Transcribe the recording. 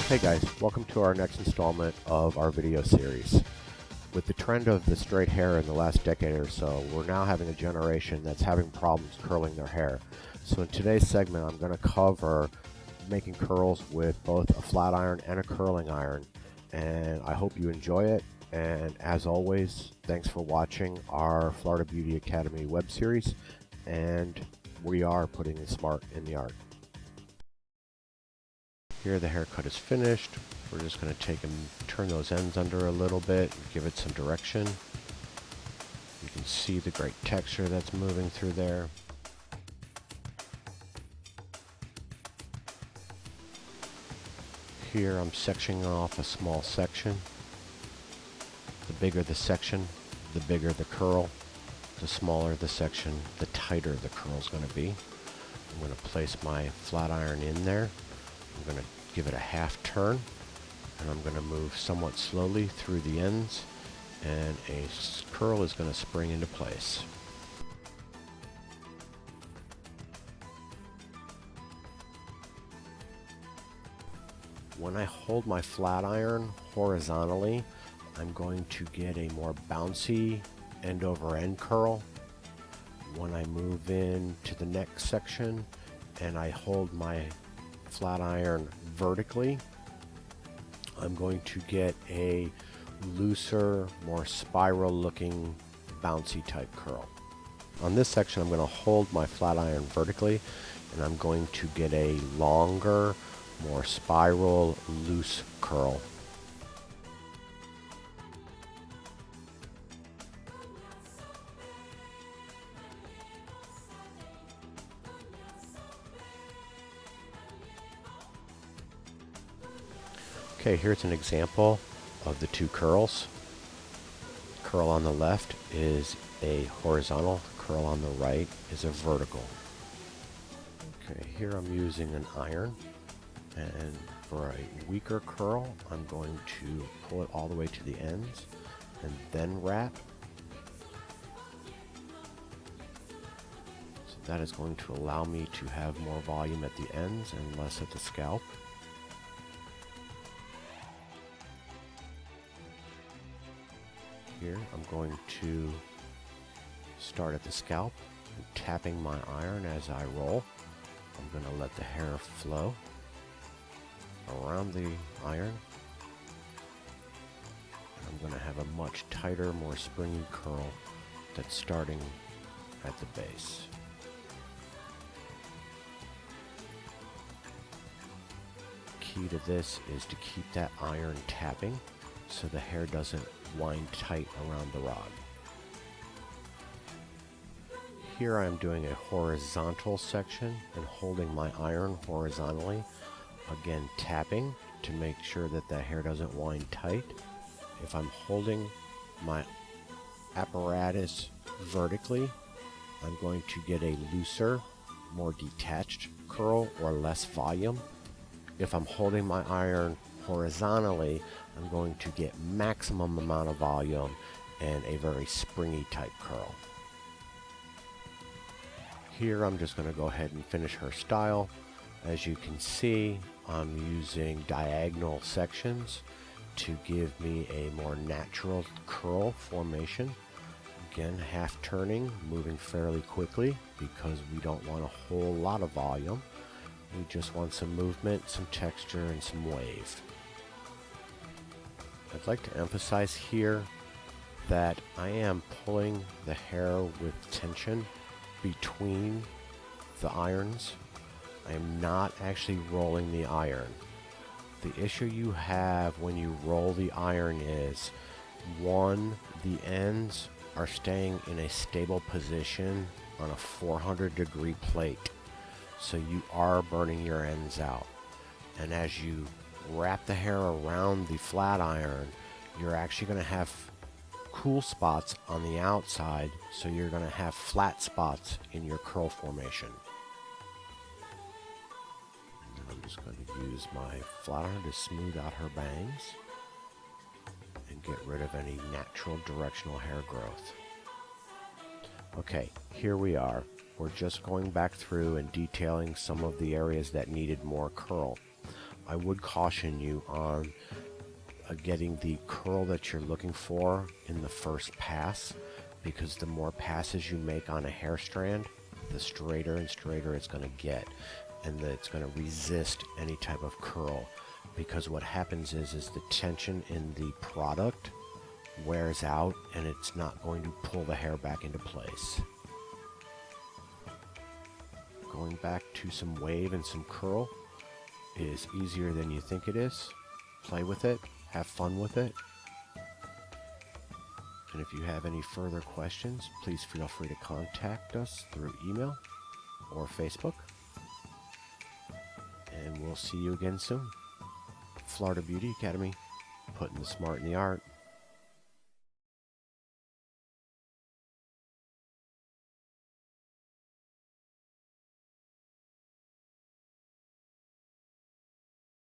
Hey guys, welcome to our next installment of our video series. With the trend of the straight hair in the last decade or so, we're now having a generation that's having problems curling their hair. So in today's segment, I'm going to cover making curls with both a flat iron and a curling iron, and I hope you enjoy it. And as always, thanks for watching our Florida Beauty Academy web series, and we are putting the smart in the art. Here the haircut is finished. We're just going to take and turn those ends under a little bit and give it some direction. You can see the great texture that's moving through there. Here I'm sectioning off a small section. The bigger the section, the bigger the curl. The smaller the section, the tighter the curl is going to be. I'm going to place my flat iron in there. I'm going to give it a half turn, and I'm going to move somewhat slowly through the ends, and a curl is going to spring into place. When I hold my flat iron horizontally, I'm going to get a more bouncy end over end curl. When I move in to the next section and I hold my flat iron vertically, I'm going to get a looser, more spiral looking bouncy type curl. On this section I'm going to hold my flat iron vertically, and I'm going to get a longer, more spiral, loose curl. Okay, here's an example of the two curls. Curl on the left is a horizontal, curl on the right is a vertical. Okay, here I'm using an iron, and for a weaker curl, I'm going to pull it all the way to the ends and then wrap. So that is going to allow me to have more volume at the ends and less at the scalp. Here I'm going to start at the scalp and tapping my iron as I roll. I'm going to let the hair flow around the iron. And I'm going to have a much tighter, more springy curl that's starting at the base. Key to this is to keep that iron tapping so the hair doesn't wind tight around the rod. Here I am doing a horizontal section and holding my iron horizontally, again tapping to make sure that the hair doesn't wind tight. If I'm holding my apparatus vertically, I'm going to get a looser, more detached curl or less volume. If I'm holding my iron horizontally, I'm going to get maximum amount of volume and a very springy type curl. Here I'm just going to go ahead and finish her style. As you can see, I'm using diagonal sections to give me a more natural curl formation. Again, half turning, moving fairly quickly because we don't want a whole lot of volume. We just want some movement, some texture, and some wave. I'd like to emphasize here that I am pulling the hair with tension between the irons. I am not actually rolling the iron. The issue you have when you roll the iron is, one, the ends are staying in a stable position on a 400-degree plate, so you are burning your ends out. And as you wrap the hair around the flat iron, you're actually going to have cool spots on the outside, so you're going to have flat spots in your curl formation. And I'm just going to use my flat iron to smooth out her bangs and get rid of any natural directional hair growth. Okay, here we are. We're just going back through and detailing some of the areas that needed more curl. I would caution you on getting the curl that you're looking for in the first pass, because the more passes you make on a hair strand, the straighter and straighter it's going to get, and it's going to resist any type of curl, because what happens is the tension in the product wears out and it's not going to pull the hair back into place. Going back to some wave and some curl is easier than you think it is. Play with it, have fun with it. And if you have any further questions, please feel free to contact us through email or Facebook. And we'll see you again soon. Florida Beauty Academy, putting the smart in the art.